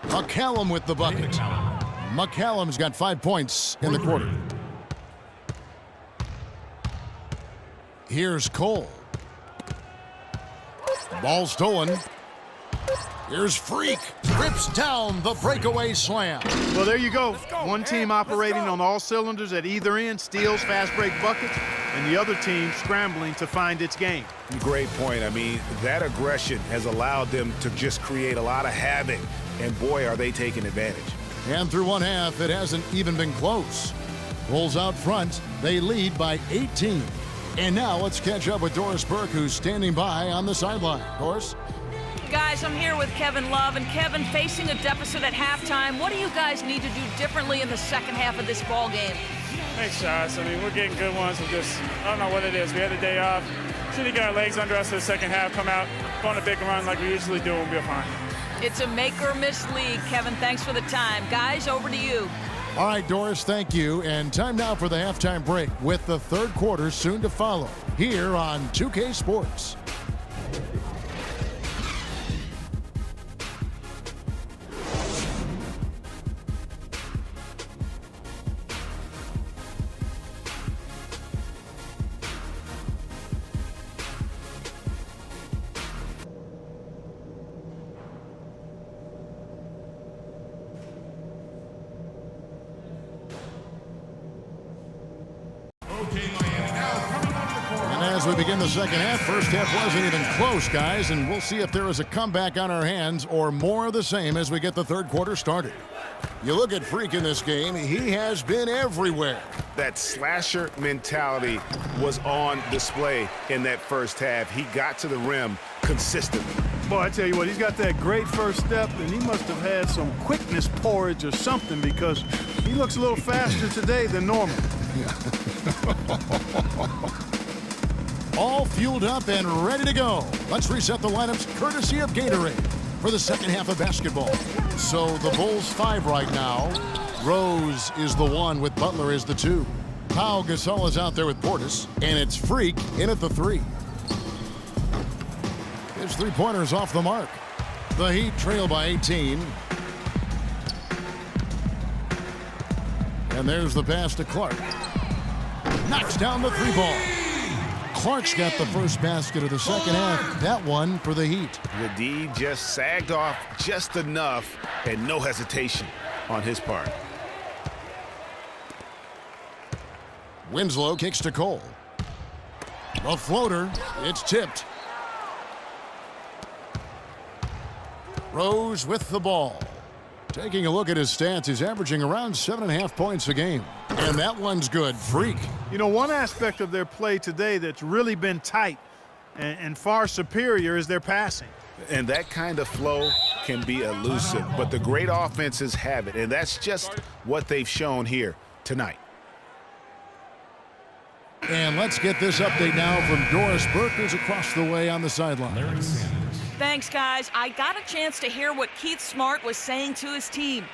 McCallum with the bucket. McCallum's got 5 points in the quarter. Here's Cole. Ball stolen. Here's Freak. Rips down the breakaway slam. Well, there you go. One team operating on all cylinders at either end, steals, fast break buckets, and the other team scrambling to find its game. Great point. I mean, that aggression has allowed them to just create a lot of havoc, and boy, are they taking advantage. And through one half, it hasn't even been close. Bulls out front. They lead by 18. And now let's catch up with Doris Burke, who's standing by on the sideline. Doris? Guys, I'm here with Kevin Love. And Kevin, facing a deficit at halftime, what do you guys need to do differently in the second half of this ball game? Thanks, Josh. I mean, we're getting good ones. We're just, I don't know what it is. We had a day off. Just need to get our legs under us for the second half, come out, go on a big run like we usually do, and we'll be fine. It's a make-or-miss league. Kevin, thanks for the time. Guys, over to you. All right, Doris, thank you. And time now for the halftime break with the third quarter soon to follow here on 2K Sports. And as we begin the second half, first half wasn't even close, guys, and we'll see if there is a comeback on our hands or more of the same as we get the third quarter started. You look at Freak in this game, he has been everywhere. That slasher mentality was on display in that first half. He got to the rim consistently. Boy, I tell you what, he's got that great first step, and he must have had some quickness porridge or something because he looks a little faster today than normal. All fueled up and ready to go. Let's reset the lineups courtesy of Gatorade for the second half of basketball. So the Bulls 5 right now. Rose is the 1 with Butler is the 2. Pau Gasol is out there with Portis, and it's Freak in at the 3. His three-pointers off the mark. The Heat trail by 18. And there's the pass to Clark. Knocks down the 3-ball. Clark's got the first basket of the second half. That one for the Heat. The D just sagged off just enough and no hesitation on his part. Winslow kicks to Cole. The floater, it's tipped. Rose with the ball. Taking a look at his stats, he's averaging around 7.5 points a game. And that one's good. Freak. You know, one aspect of their play today that's really been tight and far superior is their passing. And that kind of flow can be elusive, but the great offenses have it, and that's just what they've shown here tonight. And let's get this update now from Doris Burke, who's across the way on the sideline. Thanks, guys. I got a chance to hear what Keith Smart was saying to his team.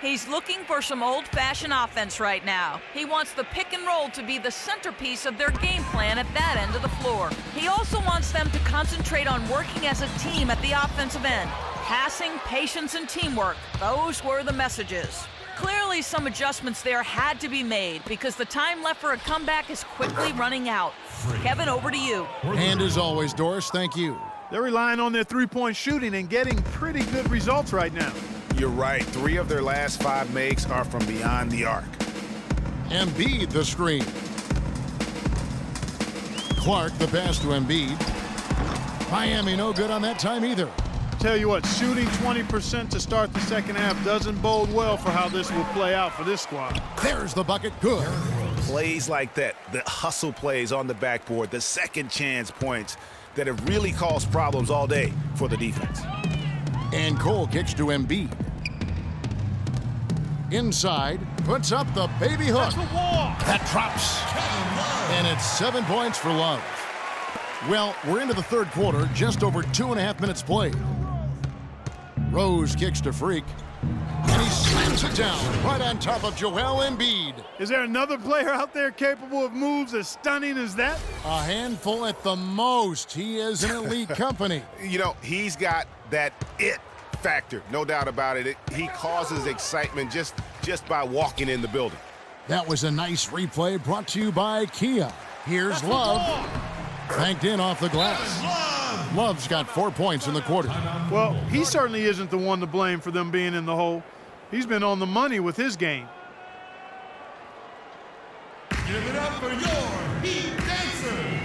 He's looking for some old-fashioned offense right now. He wants the pick and roll to be the centerpiece of their game plan at that end of the floor. He also wants them to concentrate on working as a team at the offensive end. Passing, patience, and teamwork. Those were the messages. Clearly, some adjustments there had to be made because the time left for a comeback is quickly running out. Kevin, over to you. And as always, Doris, thank you. They're relying on their three-point shooting and getting pretty good results right now. You're right. 3 of their last 5 makes are from beyond the arc. Embiid the screen. Clark the pass to Embiid. Miami no good on that time either. Tell you what, shooting 20% to start the second half doesn't bode well for how this will play out for this squad. There's the bucket. Good. Plays like that, the hustle plays on the backboard, the second chance points that have really caused problems all day for the defense. And Cole kicks to Embiid. Inside, puts up the baby hook. That drops. And it's 7 points for Love. Well, we're into the third quarter, just over 2.5 minutes played. Rose kicks to Freak. And he slams it down right on top of Joel Embiid. Is there another player out there capable of moves as stunning as that? A handful at the most. He is an elite company. You know, he's got that it factor, no doubt about it. He causes excitement just by walking in the building. That was a nice replay brought to you by Kia. Here's Love. Banked in off the glass. Love's got 4 points in the quarter. Well, he certainly isn't the one to blame for them being in the hole. He's been on the money with his game. Give it up for your Heat Dancers.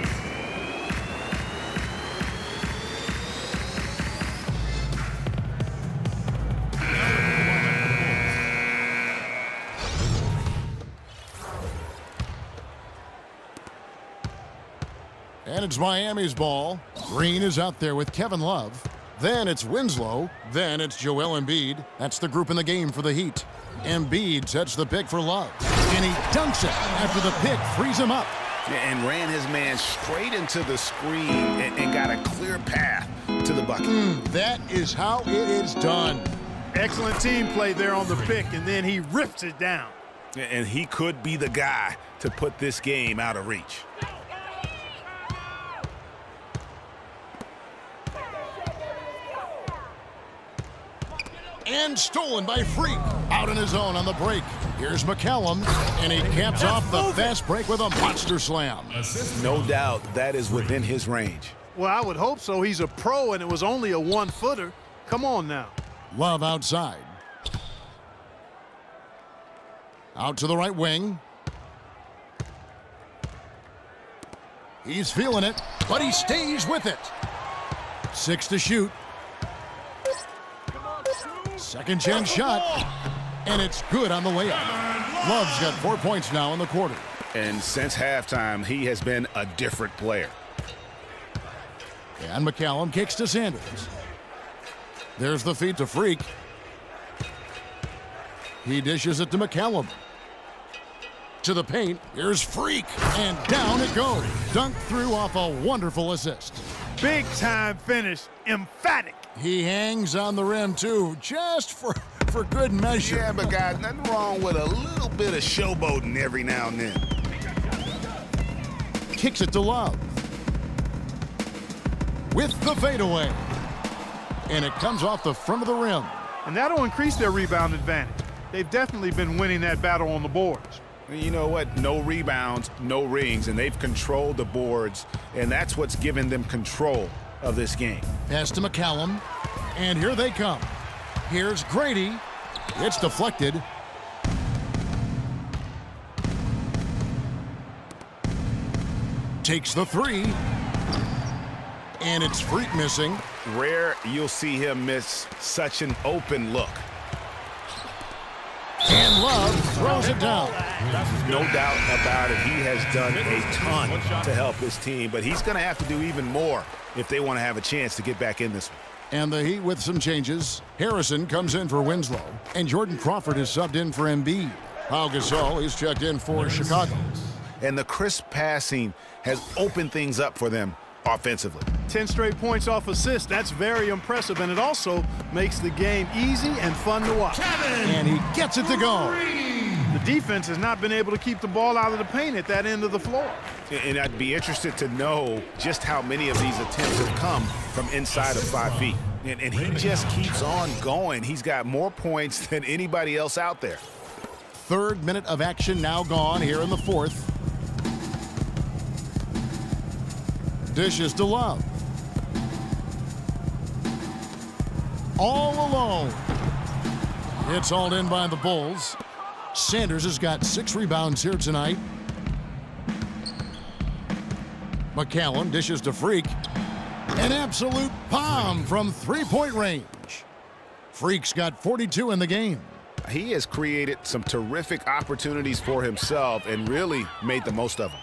And it's Miami's ball. Green is out there with Kevin Love. Then it's Winslow. Then it's Joel Embiid. That's the group in the game for the Heat. Embiid sets the pick for Love. And he dunks it after the pick frees him up. And ran his man straight into the screen and got a clear path to the bucket. That is how it is done. Excellent team play there on the pick, and then he rips it down. And he could be the guy to put this game out of reach. And stolen by Freak. Out on his own on the break. Here's McCallum, and he caps off the fast break with a monster slam. No doubt that is within his range. Well, I would hope so. He's a pro, and it was only a one-footer. Come on now. Love outside. Out to the right wing. He's feeling it, but he stays with it. 6 to shoot. Second chance shot, and it's good on the layup. Love's got 4 points now in the quarter. And since halftime, he has been a different player. And McCallum kicks to Sanders. There's the feed to Freak. He dishes it to McCallum. To the paint, here's Freak, and down it goes. Dunked through off a wonderful assist. Big time finish, emphatic. He hangs on the rim, too, just for good measure. Yeah, but guys, nothing wrong with a little bit of showboating every now and then. Kicks it to Love. With the fadeaway. And it comes off the front of the rim. And that'll increase their rebound advantage. They've definitely been winning that battle on the boards. You know what? No rebounds, no rings, and they've controlled the boards, and that's what's given them control of this game. Pass to McCallum, and here they come. Here's Grady. It's deflected. Takes the three, and it's Freak missing. Rare you'll see him miss such an open look. And Love throws it down. No doubt about it. He has done a ton to help his team, but he's going to have to do even more if they want to have a chance to get back in this one. And the Heat with some changes. Harrison comes in for Winslow, and Jordan Crawford is subbed in for Embiid. Pau Gasol is checked in for Chicago. And the crisp passing has opened things up for them offensively. 10 straight points off assists. That's very impressive, and it also makes the game easy and fun to watch. And he gets it to go. The defense has not been able to keep the ball out of the paint at that end of the floor. And I'd be interested to know just how many of these attempts have come from inside of 5 feet. And he just keeps on going. He's got more points than anybody else out there. Third minute of action now gone here in the fourth. Dishes to Love. All alone. It's hauled in by the Bulls. Sanders has got 6 rebounds here tonight. McCallum dishes to Freak. An absolute bomb from three-point range. Freak's got 42 in the game. He has created some terrific opportunities for himself and really made the most of them.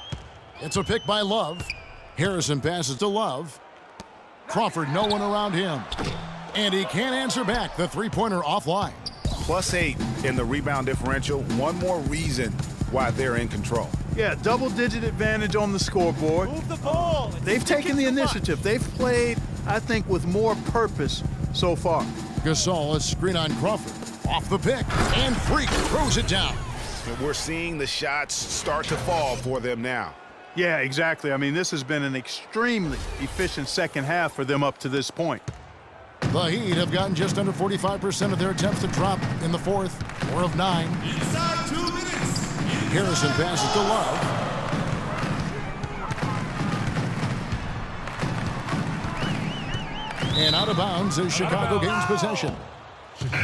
It's a pick by Love. Harrison passes to Love. Crawford, no one around him. And he can't answer back. The three-pointer offline. +8 in the rebound differential. One more reason why they're in control. Yeah, double-digit advantage on the scoreboard. Move the ball. They've taken the initiative. They've played, I think, with more purpose so far. Gasol is screen on Crawford. Off the pick. And Freak throws it down. And we're seeing the shots start to fall for them now. Yeah, exactly. I mean, this has been an extremely efficient second half for them up to this point. The Heat have gotten just under 45% of their attempts to drop in the fourth, 4 of 9. Inside 2 minutes. Harrison passes to Love. And out of bounds as Chicago gains possession.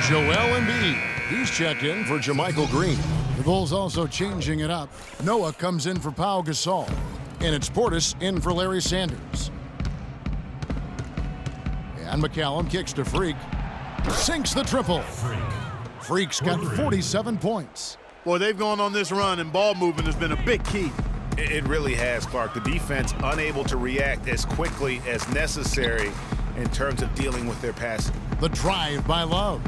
Joel Embiid, he's checked in for JaMychal Green. The Bulls also changing it up. Noah comes in for Pau Gasol. And it's Portis in for Larry Sanders. And McCallum kicks to Freak. Sinks the triple. Freak's got 47 points. Boy, they've gone on this run, and ball movement has been a big key. It really has, Clark. The defense unable to react as quickly as necessary in terms of dealing with their passing. The drive by Love.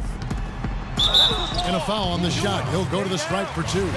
And a foul on the shot. He'll go to the stripe for 2.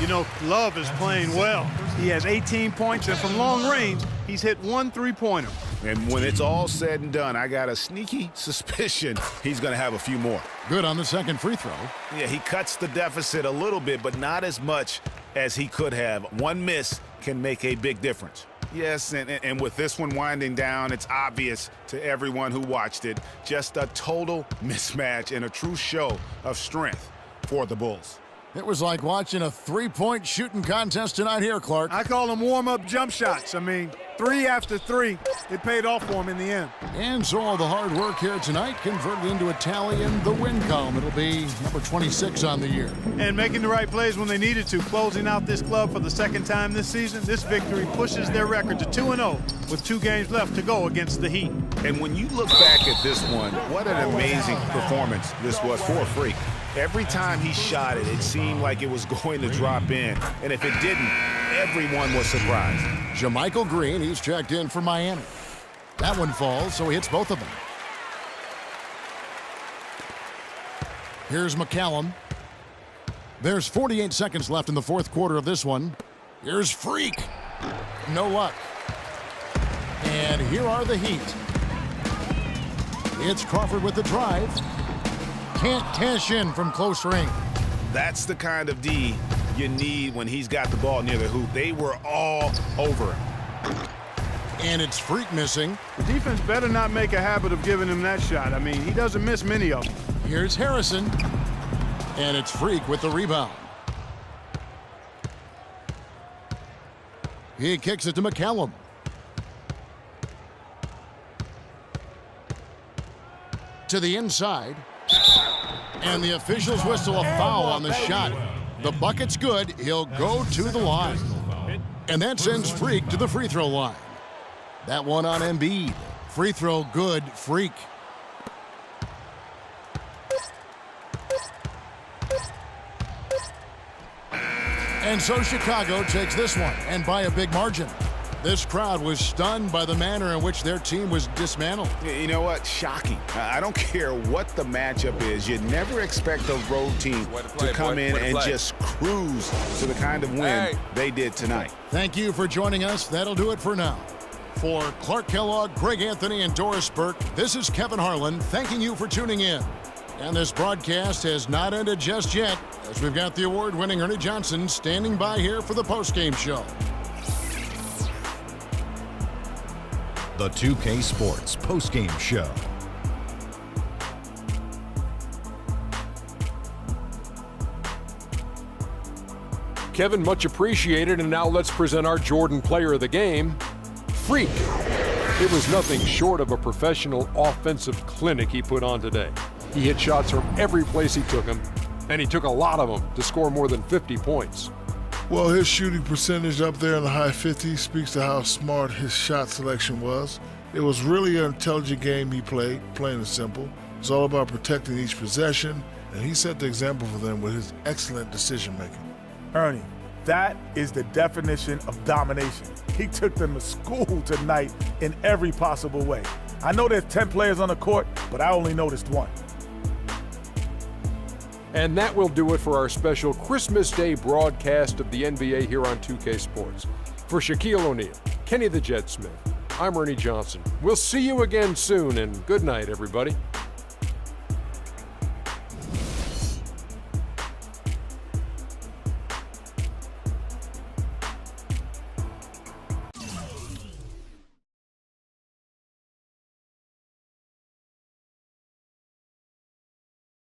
You know, Love is playing well. He has 18 points, and from long range, he's hit 1 3-pointer. And when it's all said and done, I got a sneaky suspicion he's going to have a few more. Good on the second free throw. Yeah, he cuts the deficit a little bit, but not as much as he could have. One miss can make a big difference. Yes, and with this one winding down, it's obvious to everyone who watched it. Just a total mismatch and a true show of strength for the Bulls. It was like watching a 3-point shooting contest tonight here, Clark. I call them warm-up jump shots. I mean, 3 after 3, it paid off for him in the end. And so all the hard work here tonight converted into a tally in the win column. It'll be number 26 on the year. And making the right plays when they needed to, closing out this club for the second time this season. This victory pushes their record to 2-0 with 2 games left to go against the Heat. And when you look back at this one, what an amazing performance this was for Freak. Every time he shot it, it seemed like it was going to drop in. And if it didn't, everyone was surprised. JaMychal Green, he's checked in for Miami. That one falls, so he hits both of them. Here's McCallum. There's 48 seconds left in the fourth quarter of this one. Here's Freak. No luck. And here are the Heat. It's Crawford with the drive. Can't cash in from close range. That's the kind of D you need when he's got the ball near the hoop. They were all over him. And it's Freak missing. The defense better not make a habit of giving him that shot. I mean, he doesn't miss many of them. Here's Harrison. And it's Freak with the rebound. He kicks it to McCallum. To the inside. And the officials whistle a foul on the shot. The bucket's good. He'll go to the line. And that sends Freak to the free throw line. That one on Embiid. Free throw good, Freak. And so Chicago takes this one, and by a big margin. This crowd was stunned by the manner in which their team was dismantled. You know what? Shocking. I don't care what the matchup is. You never expect a road team to come in and just cruise to the kind of win they did tonight. Thank you for joining us. That'll do it for now. For Clark Kellogg, Greg Anthony, and Doris Burke, this is Kevin Harlan thanking you for tuning in. And this broadcast has not ended just yet, as we've got the award-winning Ernie Johnson standing by here for the postgame show. The 2K Sports postgame show. Kevin, much appreciated, and now let's present our Jordan Player of the Game, Freak. It was nothing short of a professional offensive clinic he put on today. He hit shots from every place he took them, and he took a lot of them to score more than 50 points. Well, his shooting percentage up there in the high 50s speaks to how smart his shot selection was. It was really an intelligent game he played, plain and simple. It's all about protecting each possession, and he set the example for them with his excellent decision-making. Ernie, that is the definition of domination. He took them to school tonight in every possible way. I know there's 10 players on the court, but I only noticed one. And that will do it for our special Christmas Day broadcast of the NBA here on 2K Sports. For Shaquille O'Neal, Kenny the Jet Smith, I'm Ernie Johnson. We'll see you again soon, and good night, everybody.